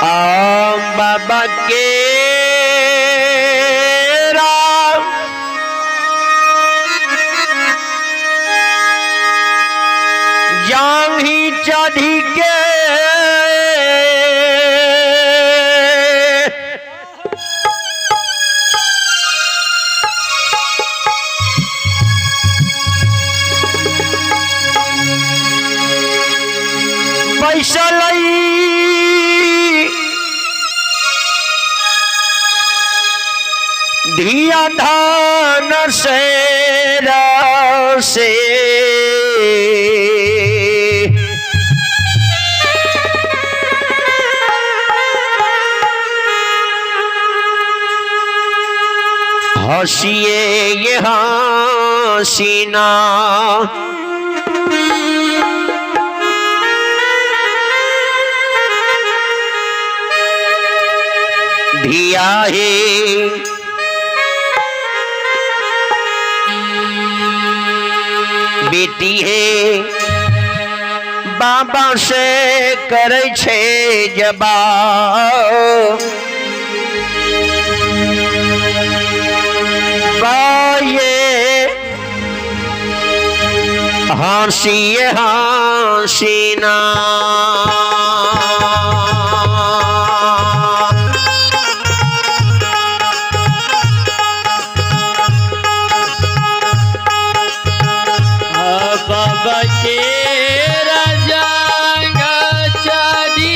बाबा के राम जांघी चढ़ी के बैसलई धिया धान से रसे हंसिए ये हसीना धिया है बेटी है बाबा से करे छे जवाब ये हंसी हसीना बाबा के राजा गचारी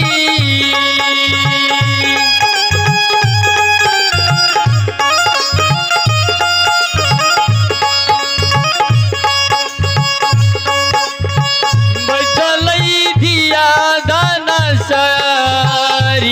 बैठलई धिया दाना सारिए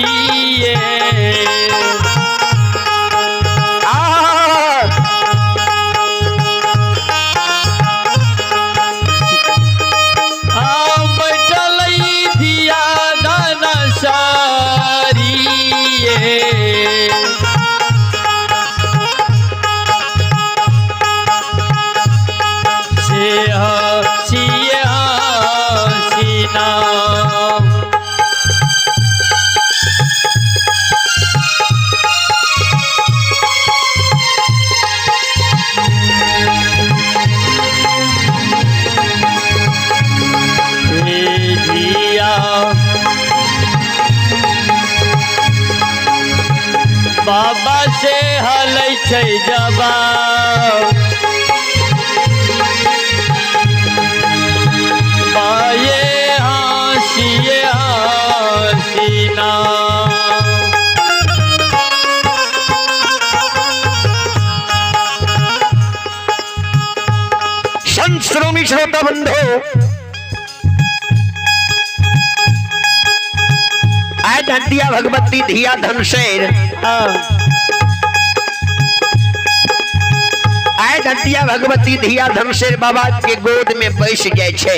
बाबा से हलै छै जवाब पाए हंसिए हसीना संश्रोमी श्रोता बंधो आय धंतिया भगवती धिया धनशेर आय धंतिया भगवती धिया धनशेर बाबा के गोद में बैस जाय छे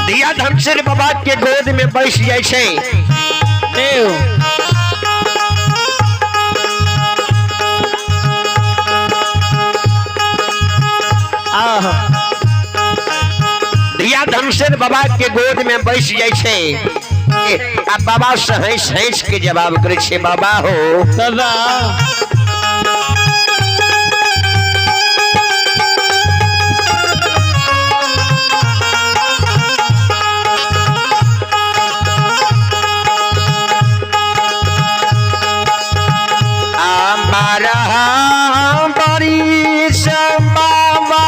धिया धनशेर बाबा के गोद में बैस जाय छे धिया धनशेर बाबा के गोद में बैस जाय छे आ बाबा सहस सहस के जवाब करे छे बाबा हो सदा हमारा बड़ी बाबा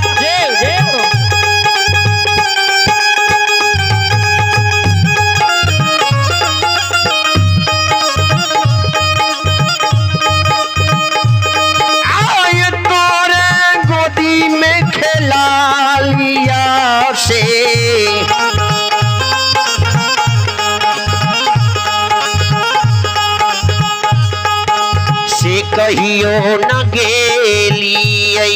देव देव आए तोरे गोदी में खेला लिया से कहियो न गेलियै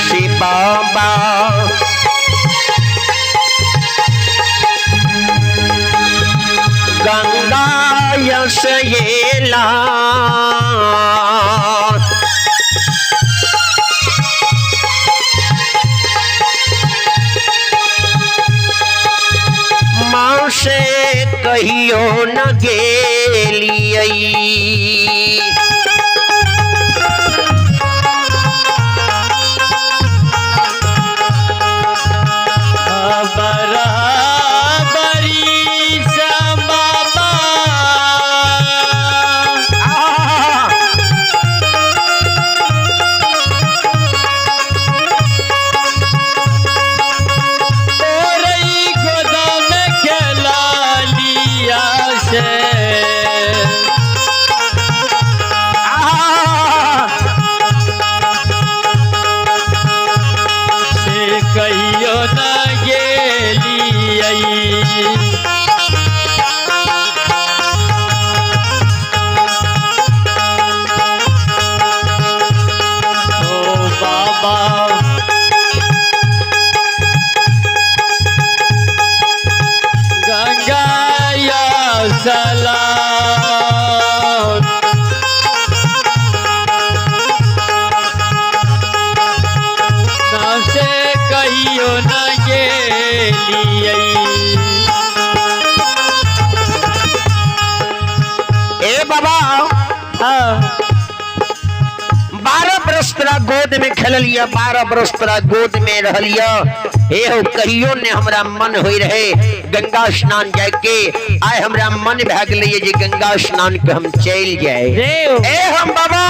से बाबा सहेला माँ से कहियो न गेलियै बराबरी से बाबा तोरई गोदाम खेला लिया से से कहियो न गेलियै ओ बाबा गंगा या सलाम नाम से कहियो न गेलियै ए बाबा हाँ 12 बरस तोरा गोद में खेलिया 12 बरस तोरा गोद में रहलिया हे हो कहियो ने हमरा मन होई रहे गंगा स्नान जाए के आय हमरा मन भए गेलै जे गंगा स्नान के हम चल जाए देव ए हम बाबा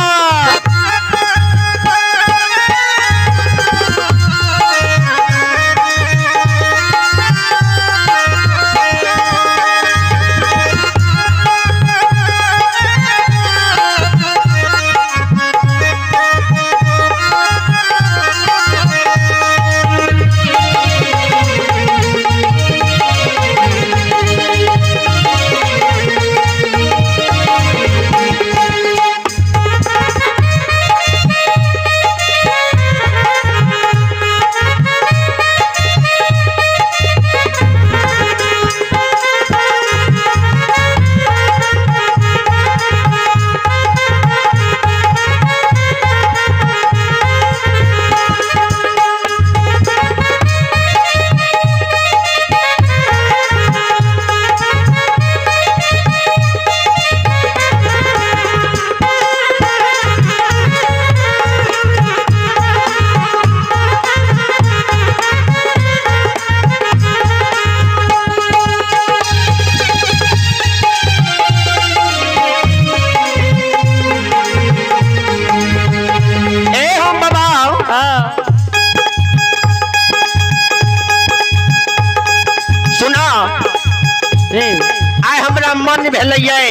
मन भेलैये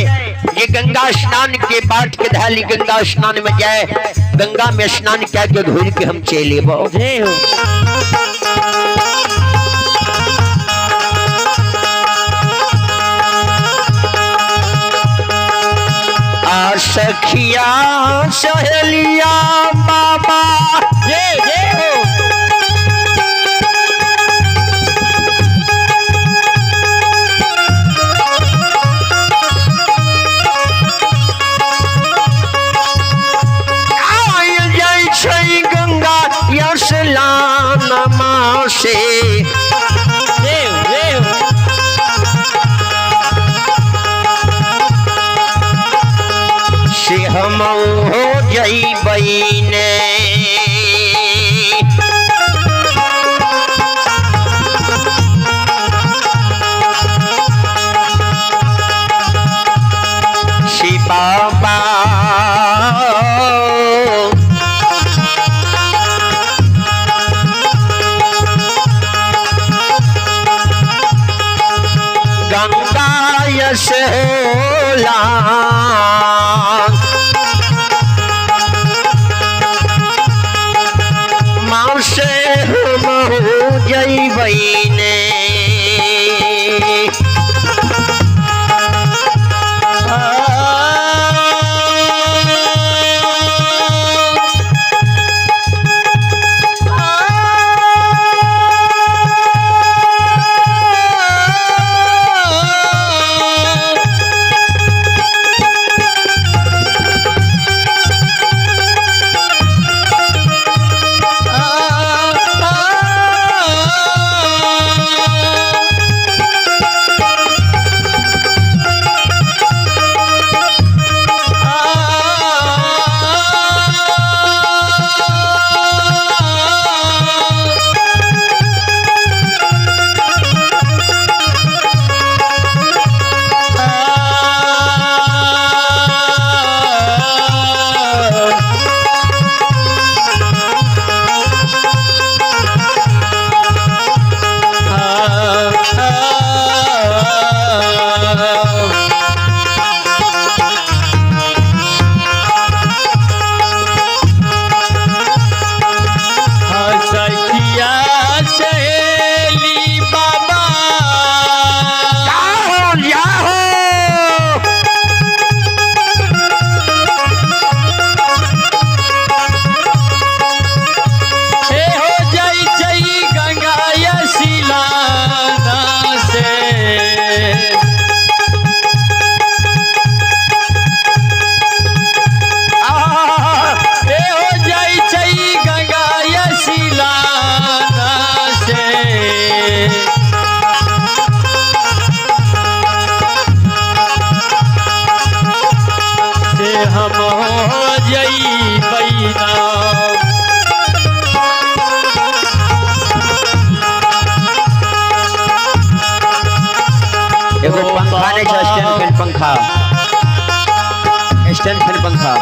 ये गंगा स्नान के बाट के धाली गंगा स्नान में जाए गंगा में स्नान क्या के घूर के हम चले जय हो सखिया सहेलिया बाबा जय हो गंगा यशलान माँ से से हम हो जइबै ने शिव बाबा गंगा यश होला माँ से हम हो जइबै ने पंखा स्टैंड फैन पंखा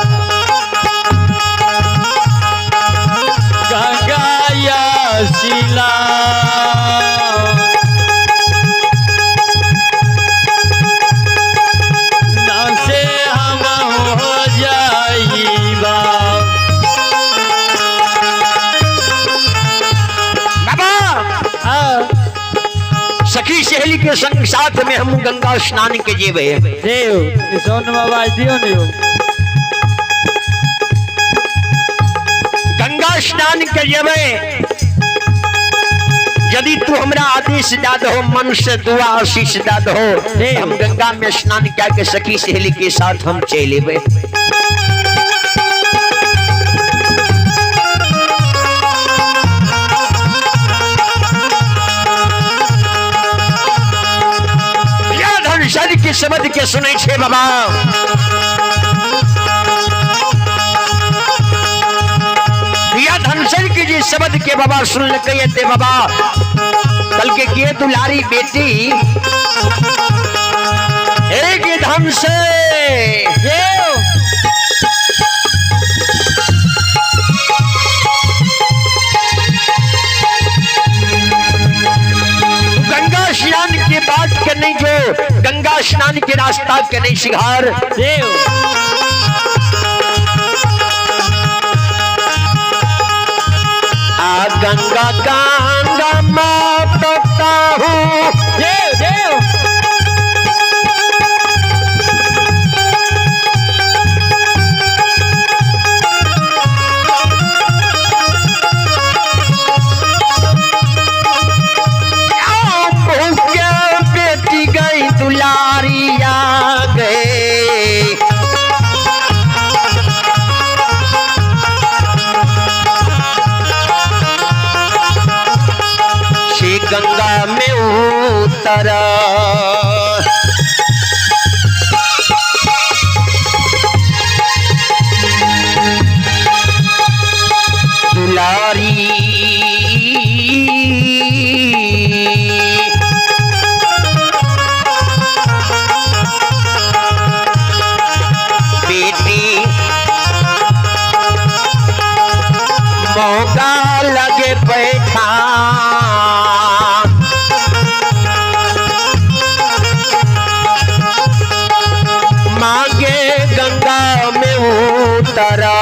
गंगाया शिला नाम से हम हो जाइबा बाबा हाँ सखी सहेली के संग साथ में हम गंगा स्नान के जेबे देव सोन में आवाज दियो नहीं हो गंगा स्नान के जेबे यदि तू हमरा आदेश दा दो मन से दुआ आशीष दा दो हम गंगा में स्नान क्या के सखी सहेली के साथ हम चलेबे के शब्द के सुनै छे बाबा या धनसर के जी शब्द के बाबा सुन लगे थे बाबा कल के दुलारी बेटी एक धन से गंगा स्नान के बाद के नहीं जो गंगा स्नान के रास्ता के नहीं शिकार देव आ गंगा गंगा माता हूँ देव देव बेटी गई दुलारी आ गए श्री गंगा में उतरा दुलारी मौका लगे बैठा मांगे गंगा में उतरा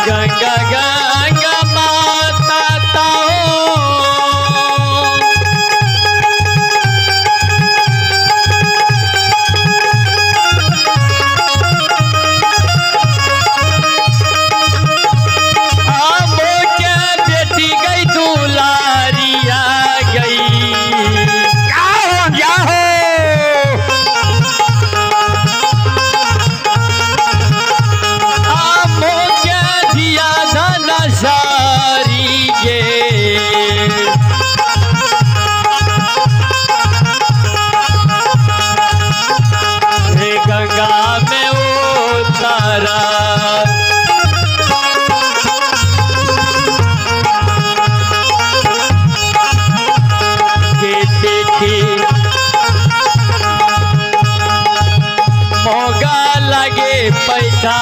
गंगा गंगा माता ताओ बेटी गई दुलारी आ गई जाओ दिया धन सारी गे गंगा में उतारा मोगा लगे पैसा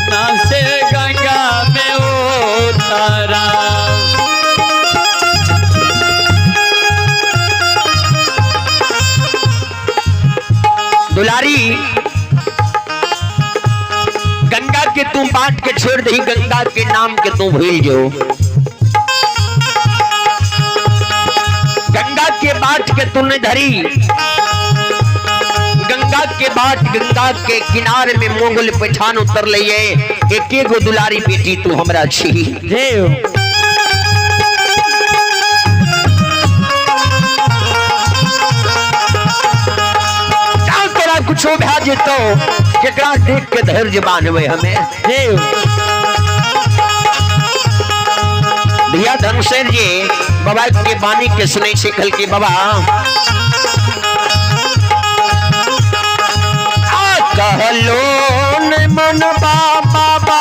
ना से गंगा में उतारा दुलारी गंगा के तू बांट के छोड़ दही गंगा के नाम के तू भूल जो गंगा के बाट के तूने धरी गंगा के बाट गंगा के किनारे में मोगल पठान उतर लिए एक एक गो दुलारी बेटी तू हमरा छी देव तोरा कुछो भा जेतो केकरा देख के धैर्य बांधवे हमें देव भैया धनसेन जी बाबा के बानी के सुने से कल के बाबा कहलो न मन बाबा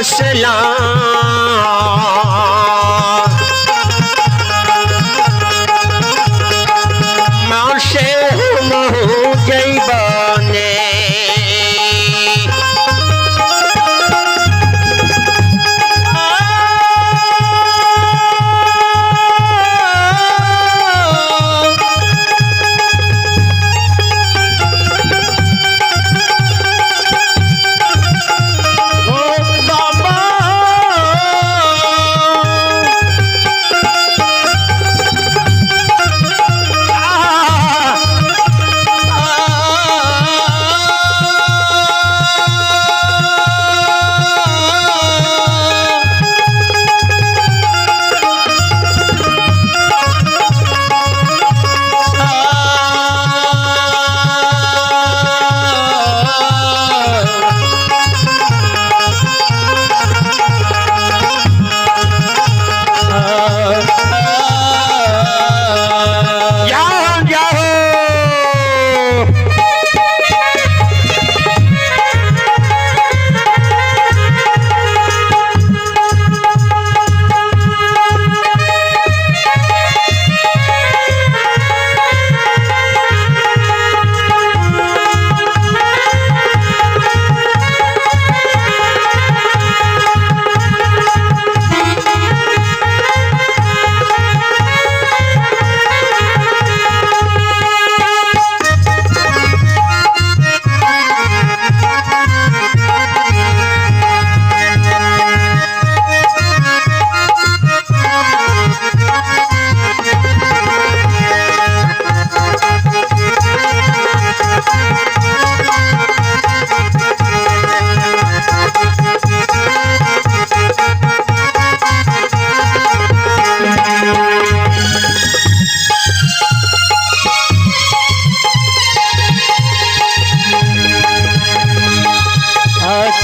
बसला माँ से महू जैबाने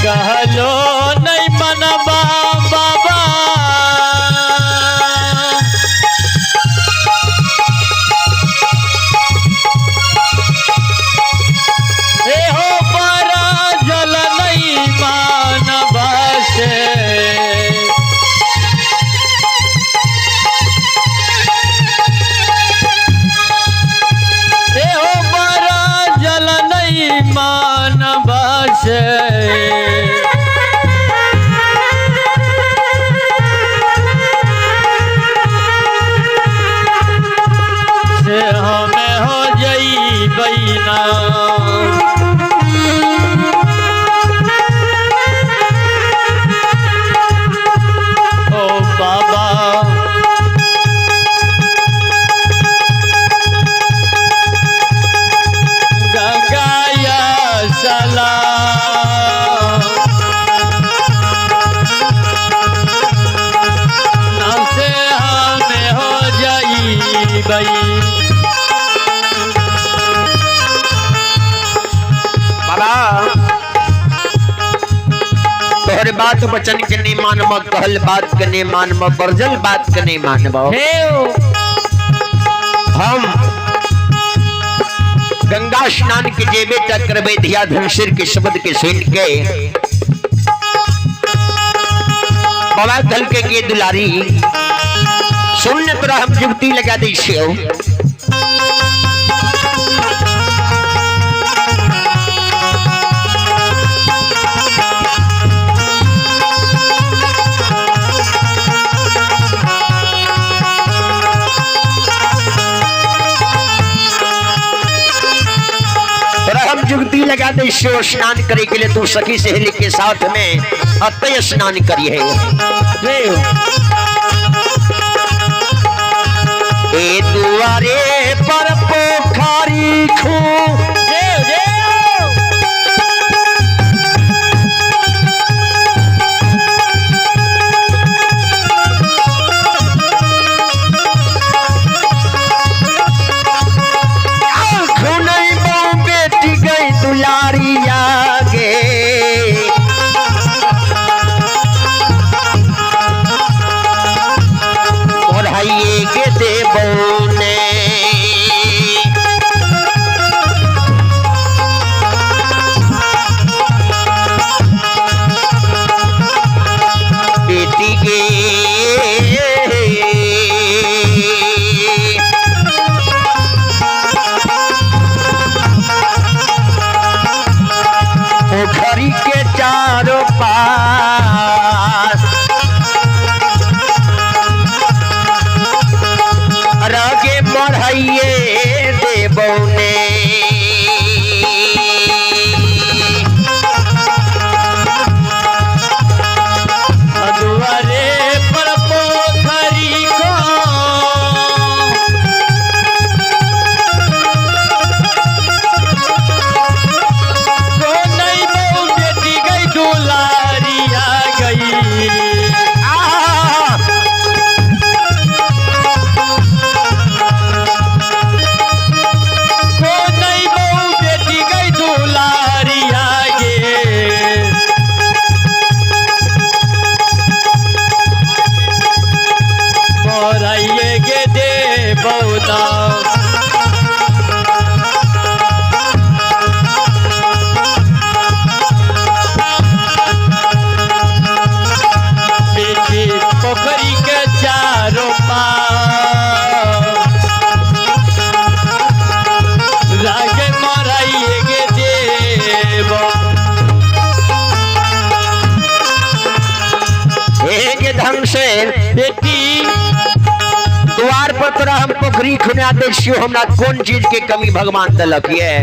कहलो नहीं मनबा बाबा ए हो बड़ा जल नहीं मानबा से ए हो बड़ा जल नहीं मानबा से हमें हो जई बैना ओ बाबा गंगाया सला नाम से हमें हो जई बई तोहरे बात वचन के नहीं मानब कहल बात के नहीं मानब बरजल बात के नहीं मानब हम गंगा स्नान के जेबे तक करबे धिया धनसिर के शब्द के सुन के बाबा दल के दुलारी सुनने तोरा हम जुगती लगा दी छियो जुगती लगा दे शिव स्नान करे के लिए तू सखी सहेली के साथ में अतय स्नान करिए ए दुआरे पर पोखरी खू चारों पास रगे मढ़ाइए देवो ने दुआरे पर पोखरी को नहीं बहु बेटी गई दुलारिया गई नहीं बहु बेटी गई दुलारिया गे मोराइए गे दे बहुना बेटी पोखरी के चारों पार लागे मोराइए गे देव एक ढंग से बेटी द्वार पर तोरा हम पोखरी खुना दे छियो हमरा कौन चीज के कमी भगवान दलक ये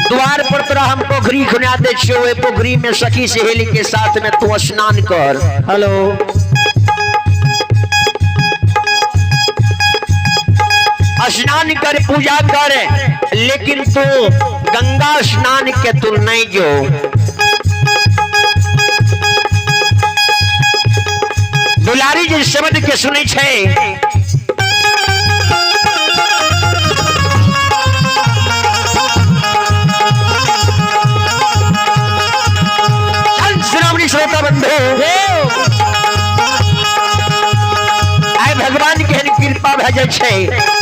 द्वार पर तोरा हम पोखरी खुना दे छियो ओए पोखरी में सखी सहेली के साथ में तू स्नान कर हेलो स्नान कर पूजा कर लेकिन तू गंगा स्नान के तू नहीं जो दुलारी जी शब्द के सुनै छै चल श्रावणी श्रोता बंधु आइ भगवान के कृपा भए जाइ छै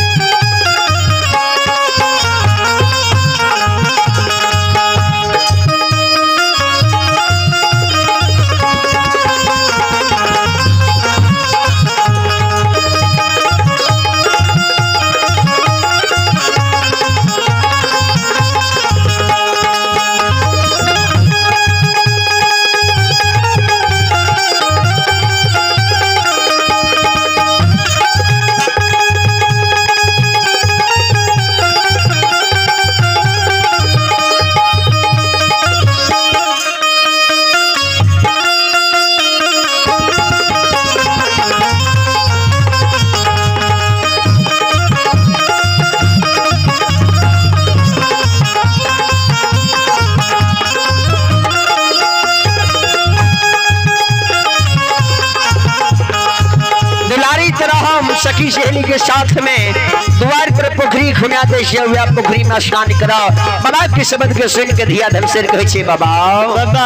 सखी सहेली के साथ में द्वार पर पोखरी खुना दे हुआ पोखरी में स्नान करा बाबा के शब्द के सुन के धिया धम से कहे छे बाबा बाबा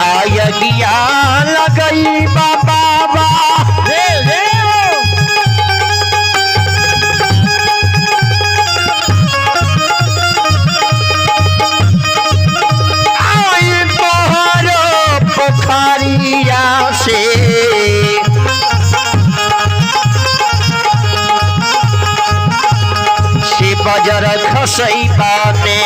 आयगिया लगई बाबा पोखरिया से बजर खसई बाने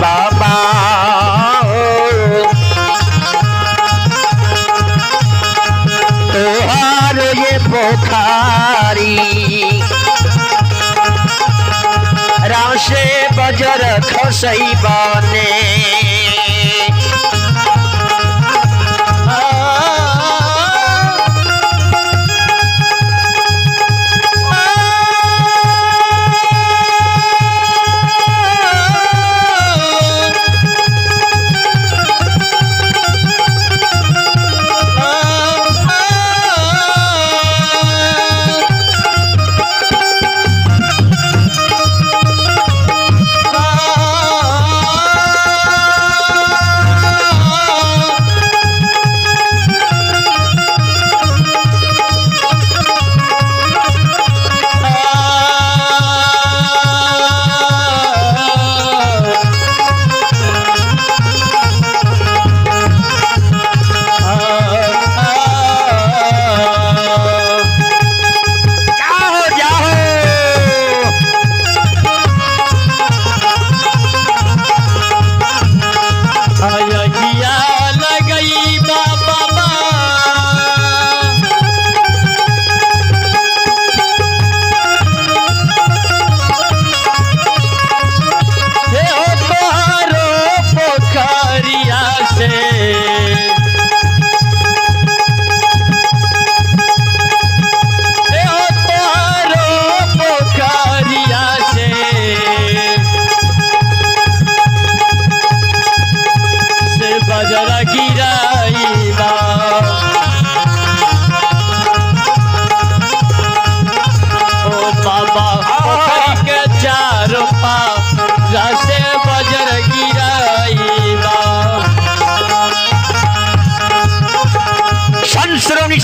बाबा तोहार ये पोखरी राशे बजर खसई बाने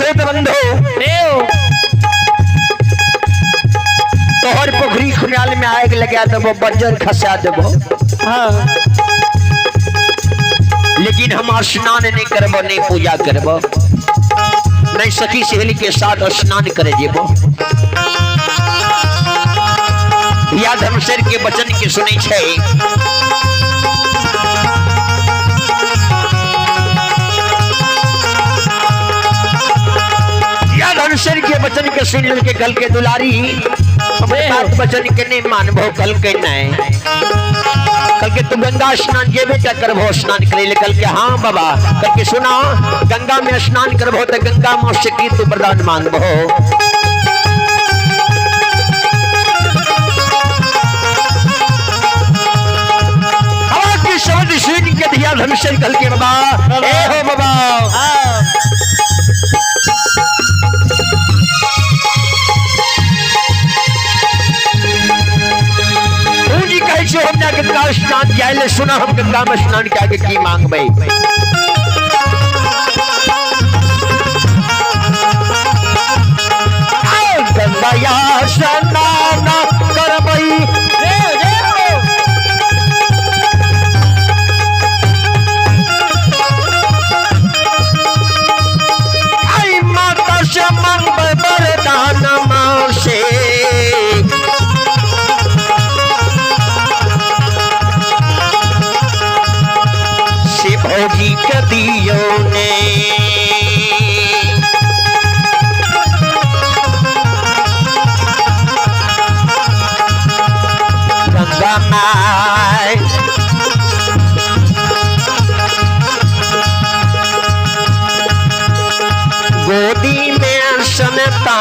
श्वेत बंधु तोहर पोखरी खुनाल में आग लगा देबो बंजर खसा देबो लेकिन हम स्नान नहीं करबो नहीं पूजा करबो नहीं सखी सहेली के साथ स्नान करे जेबो या धर्मशेर के वचन के सुनै छै या धर्मशेर के वचन के सुन के कल के दुलारी हमरे बात वचन के नहीं मानबो कल के नहीं कल के तू गंगा स्नान जेबे क्या करबो स्नान करे ले कल के हाँ बाबा कल के सुना गंगा में स्नान करबो तो गंगा मां से की तू वरदान मांगबो हवा की शब्द सुन के दिया धनुषर कल के बाबा ए हो बाबा हम गंगा स्नान जाए सुना हम गंगा में स्नान के आगे की मांग भाई गंगा स्नान कर भाई आई माता से मांग वरदान से भौजी कदियों ने गंगा माई गोदी में सनता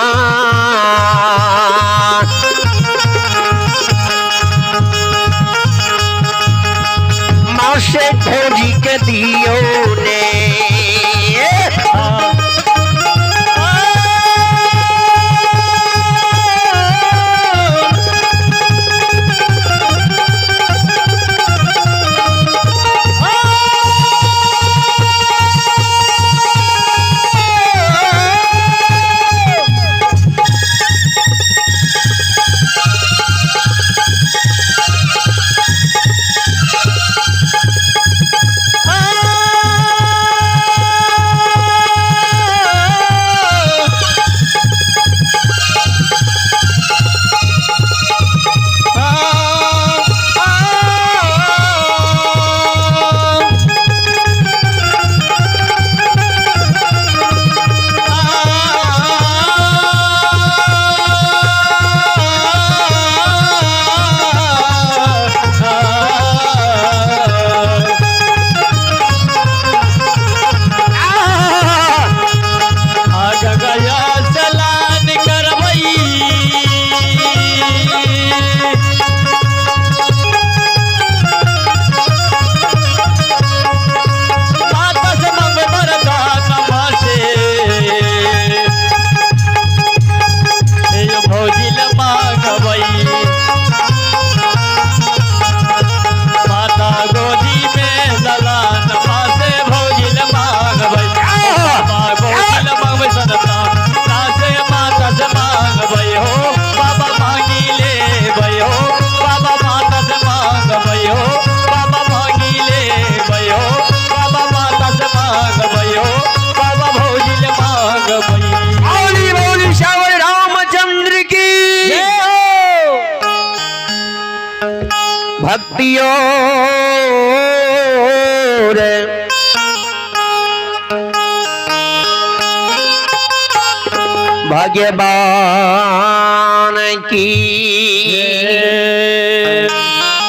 से भौजी के दियो ने भक्तियों रे भगवान की